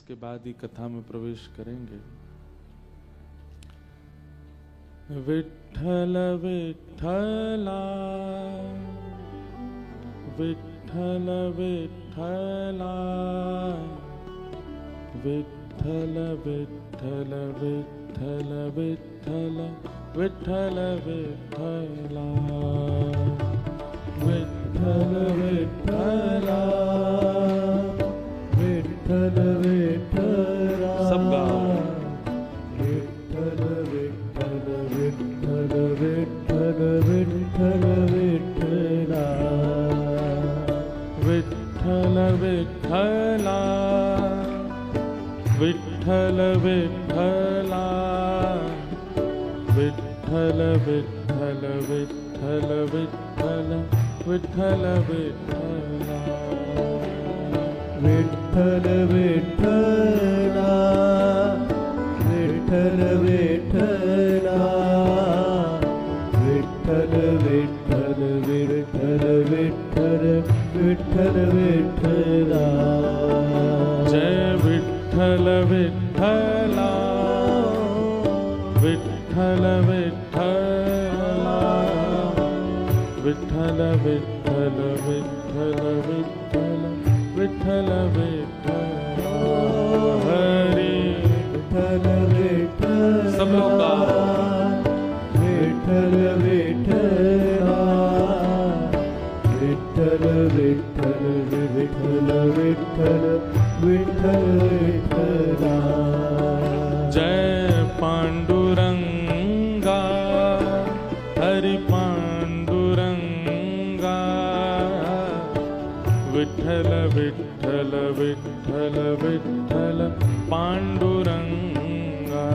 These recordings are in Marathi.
उसके बाद ही कथा में प्रवेश करेंगे। विठ्ठल विठ्ठला विठ्ठल विठ्ठला विठ्ठल विठ्ठल विठ्ठल विठ्ठल विठ्ठल विठ्ठला विठ्ठल विठ्ठला विठ्ठल विठ्ठला सब गाओ। विठ्ठल विठ्ठल विठ्ठल विठ्ठल विठ्ठल विठ्ठला विठ्ठल विठ्ठला विठ्ठल विठ्ठला विठ्ठल विठ्ठल विठ्ठल विठ्ठल विठ्ठल विठ्ठला विठ्ठल विठ्ठला विठ्ठल विठ्ठला विठ्ठल विठ्ठल विठ्ठल विठ्ठल विठ्ठल विठ्ठला जय विठ्ठल विठ्ठला विठ्ठल विठ्ठला विठ्ठल विठ्ठल विठ्ठल विठ्ठल विठ्ठल विठ्ठल हरि विठ्ठल विठ्ठल सब लोग विठ्ठल विठ्ठला विठ्ठल विठ्ठल विठ्ठल विठ्ठल विठ्ठल विठ्ठला जय पांडुरंगा हरि पांडुरंगा विठ्ठल विठ्ठल विठ्ठल विठ्ठल पांडुरंगा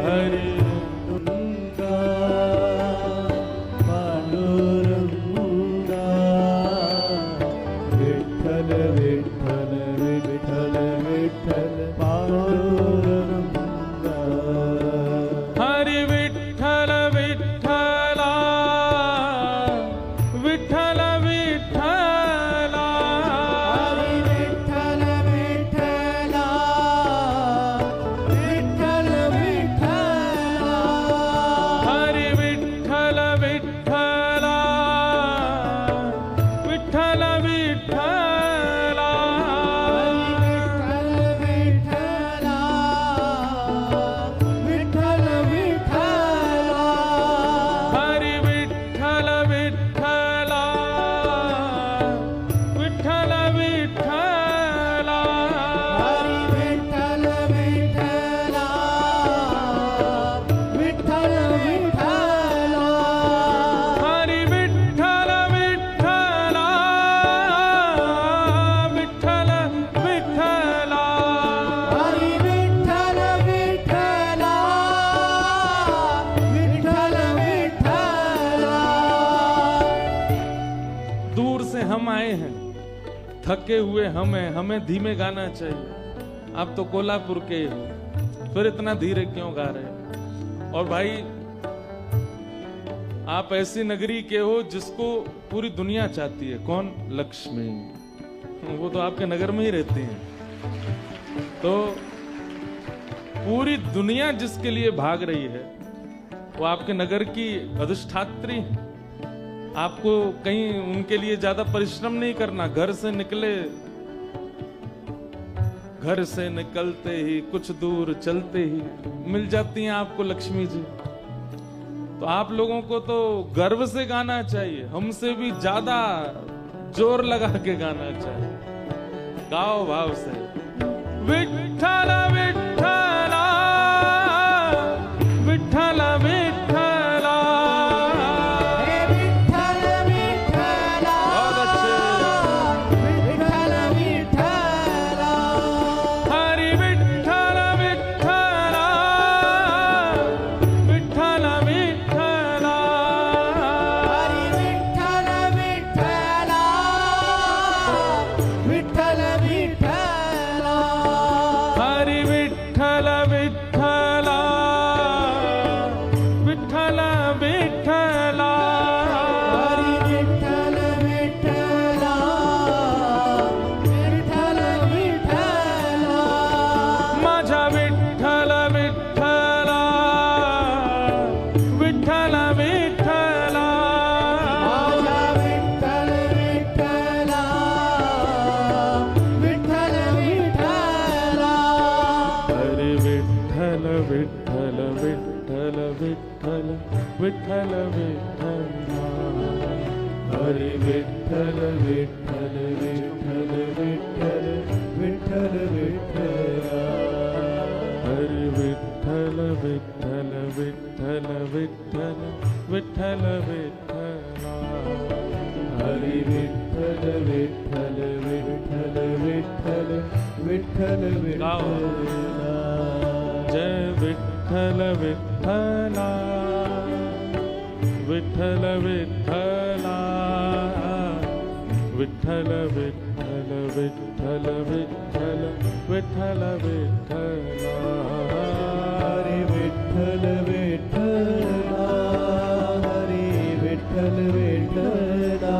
हरि पांडुरंगा विठ्ठल विठ्ठल विठ्ठल विठ्ठल पांडुरंगा हरि विठ्ठल विठ्ठला विठ्ठल विठ्ठला हरि विठ्ठल विठ्ठला विठ्ठल विठ्ठला हरि विठ्ठल विठ्ठला विठ्ठल विठ्ठला हरि विठ्ठल विठ्ठला विठ्ठल विठ्ठला हरि विठ्ठल विठ्ठला विठ्ठल विठ्ठला हरि विठ्ठल विठ्ठला विठ्ठल विठ्ठला हरि विठ्ठल विठ्ठला विठ्ठल विठ्ठला दूर से हम आए हैं, थके हुए हमें धीमे गाना चाहिए। आप तो कोल्हापुर के हो, फिर इतना धीरे क्यों गा रहे हैं? और भाई आप ऐसी नगरी के हो जिसको पूरी दुनिया चाहती है। कौन? लक्ष्मी। वो तो आपके नगर में ही रहती हैं। तो पूरी दुनिया जिसके लिए भाग रही है वो आपके नगर की अधिष्ठात्री है। आपको कहीं उनके लिए ज्यादा परिश्रम नहीं करना। घर से निकलते ही कुछ दूर चलते ही मिल जाती हैं आपको लक्ष्मी जी। तो आप लोगों को तो गर्व से गाना चाहिए, हमसे भी ज्यादा जोर लगा के गाना चाहिए। गाओ भाव से विठ्ठल विठ्ठला विठ्ठल विठ्ठला बहुत अच्छे हरि विठ्ठल विठ्ठला विठ्ठल विठ्ठला हरि विठ्ठल विठ्ठला विठ्ठल विठ्ठला हरि विठ्ठल विठ्ठला हरी विठ्ठल विठ्ठल विठ्ठल विठ्ठल विठ्ठल विठ्ठला हरी विठ्ठल विठ्ठल विठ्ठल विठ्ठल विठ्ठल विठ्ठला हरी विठ्ठल विठ्ठल विठ्ठल विठ्ठल विठ्ठल विठ्ठला जय विठ्ठल विठ्ठला विठ्ठल विठ्ठला विठ्ठल विठ्ठल विठ्ठल विठ्ठल विठ्ठल विठ्ठला हरी विठ्ठल विठ्ठला हरी विठ्ठल विठ्ठला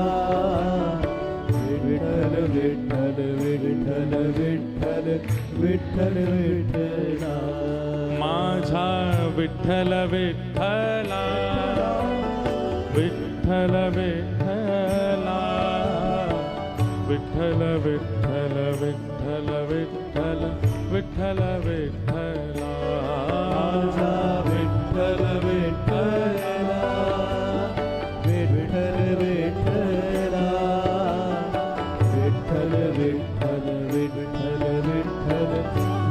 विठ्ठल विठ्ठल विठ्ठल विठ्ठल विठ्ठल विठ्ठला माझा विठ्ठल विठ्ठला विठ्ठल विठ्ठला विठ्ठल विठ्ठल विठ्ठल विठ्ठल विठ्ठल विठ्ठला माझा विठ्ठल विठ्ठला विठ्ठल विठ्ठला विठ्ठल विठ्ठल विठ्ठल विठ्ठल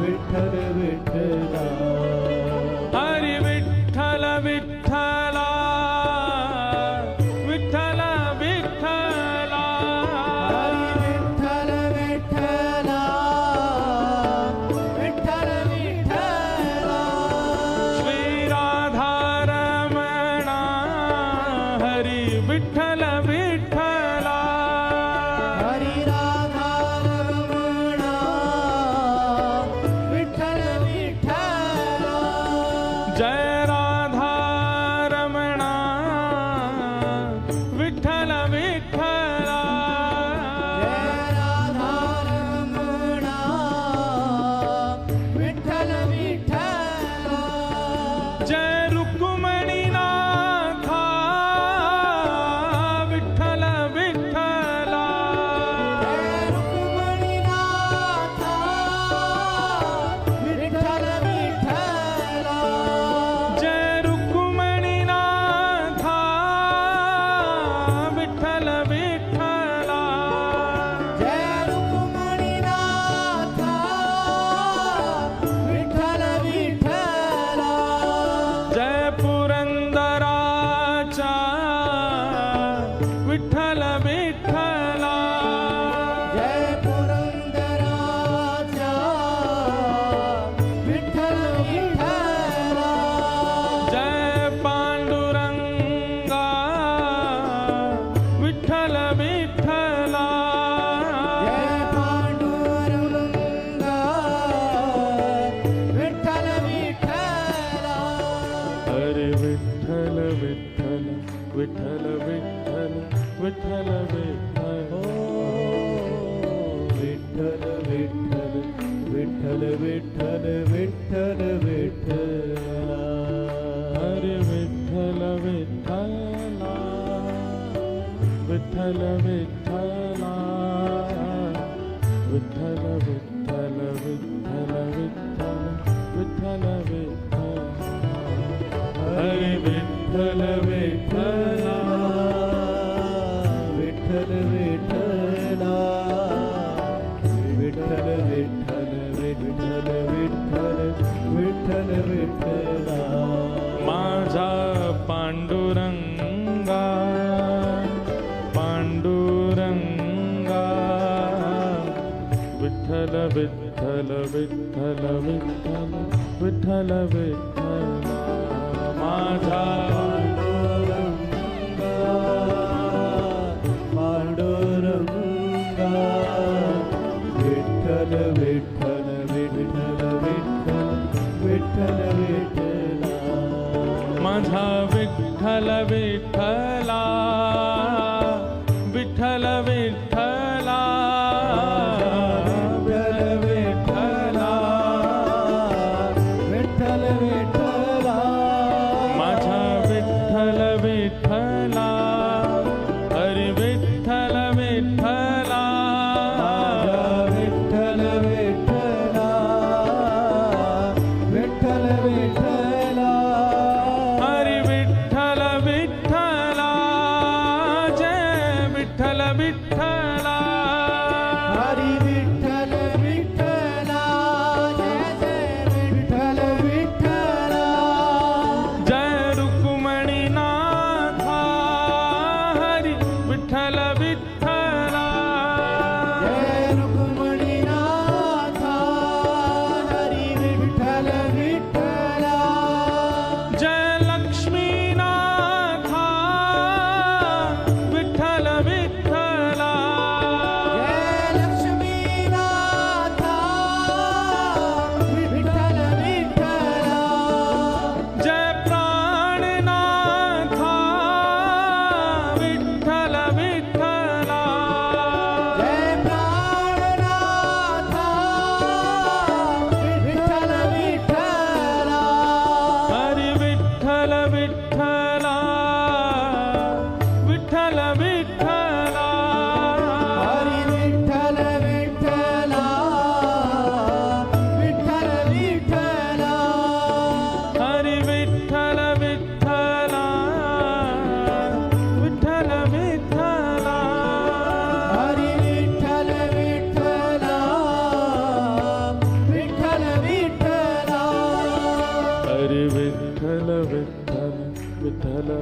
विठ्ठल विठ्ठला हरी विठ्ठल विठ्ठला विठ्ठल विठ्ठला विठ्ठल विठ्ठला विठ्ठल विठ्ठला श्री राधारमणा हरी विठ्ठल विठ्ठला हरी राधारमणा विठ्ठल विठ्ठला जय राधारमणा विठ्ठल विठ्ठला जय राधारमणा विठ्ठल विठ्ठला जय रुक्मिणीनाथा विठ्ठल विठ्ठला जय रुक्मिणीनाथा विठ्ठल विठ्ठला जय रुक्मिणीनाथा विठ्ठल विठ्ठला जय रुक्मिणीनाथा विठ्ठल विठ्ठला जय पुरंदराचा विठ्ठल विठ्ठला जय पुरंदराचा विठ्ठल विठ्ठला जय पांडुरंगा विठ्ठल विठ्ठला जय पांडुरंगा विठ्ठल विठ्ठला हरे विठ्ठल विठ्ठल विठ्ठल विठ्ठल विठ्ठल विठ्ठल विठ्ठल विठ्ठल विठ्ठल विठ्ठल विठ्ठल विठ्ठला हरे विठ्ठल विठ्ठला विठ्ठल विठ्ठला विठ्ठल विठ्ठल विठ्ठल विठ्ठल विठ्ठल विठ्ठला हरे विठ्ठल विठ्ठला विठ्ठल विठ्ठला विठ्ठल विठ्ठल विठ्ठल विठ्ठल विठ्ठल विठ्ठला माझा पांडुरंगा पांडुरंगा विठ्ठल विठ्ठल विठ्ठल विठ्ठल विठ्ठल विठ्ठला माझा पांडुरंगा विठ्ठल विठ्ठल विठ्ठल विठ्ठल विठ्ठल विठ्ठला माझा विठ्ठल विठ्ठला विठ्ठल विठ्ठला विठ्ठल विठ्ठला माझा विठ्ठल विठ्ठला हरी विठ्ठल विठ्ठला विठ्ठल विठ्ठला विठ्ठल विठ्ठला हरी विठ्ठल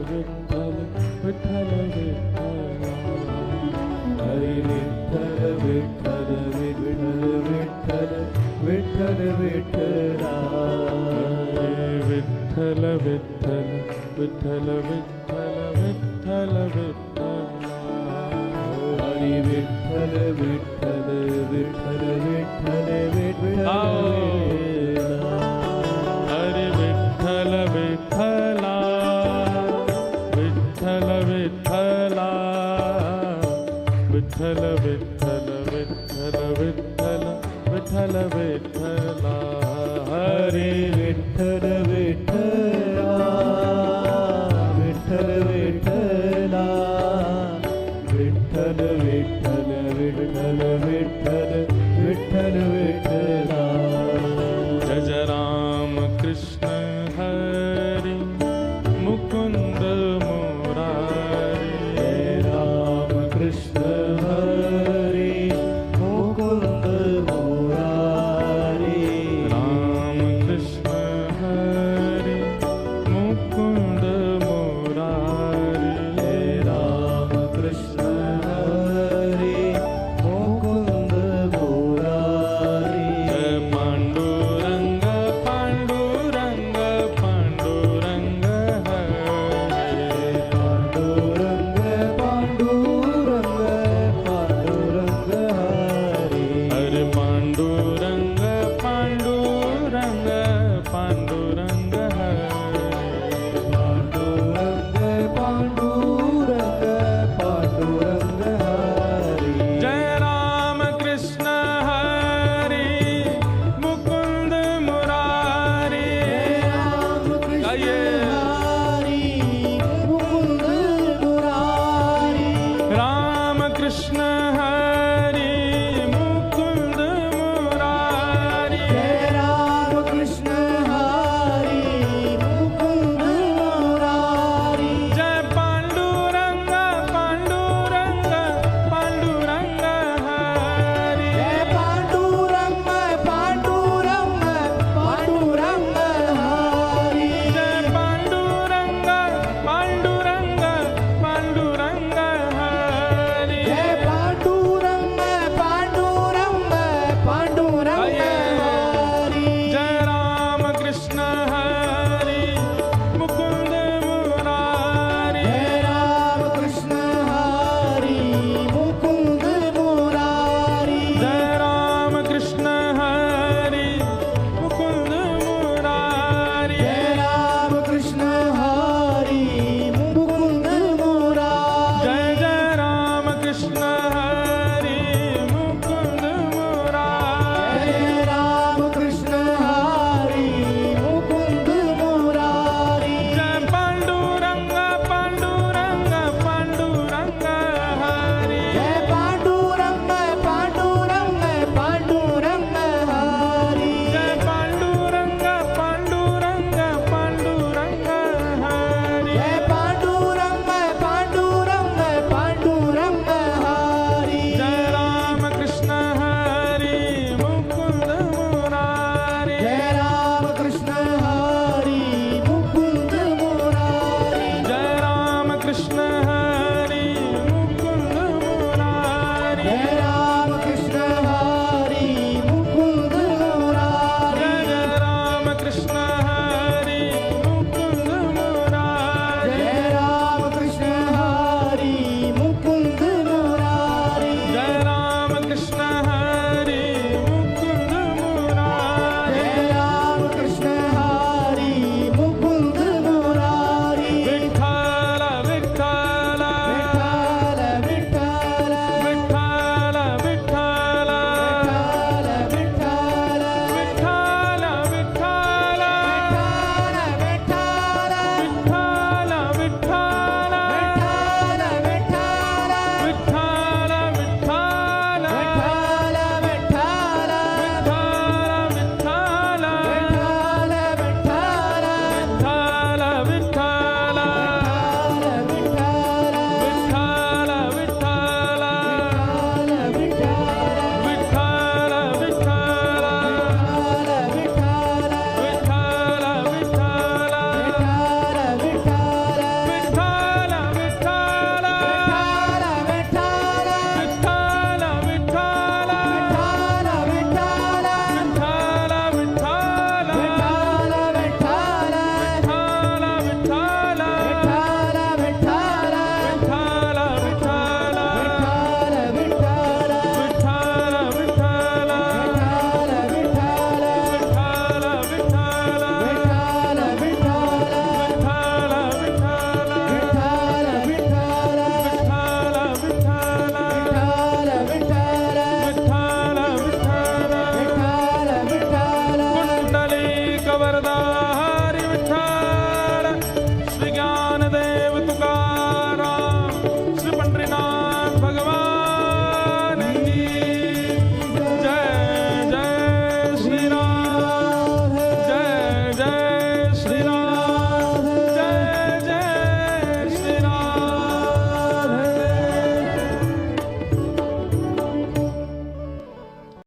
विठ्ठल विठ्ठल विठ्ठल हरी विठ्ठल विठ्ठल विठ्ठल विठ्ठल विठ्ठल विठ्ठला विठ्ठल विठ्ठल विठ्ठल विठ्ठल विठ्ठल विठ्ठल हरी विठ्ठल विठ्ठल विठ्ठल विठ्ठल विठ्ठल हरे विठ्ठल विठ्ठला विठ्ठल विठ्ठला विठ्ठल विठ्ठल विठ्ठल विठ्ठल विठ्ठल विठ्ठला हरे विठ्ठल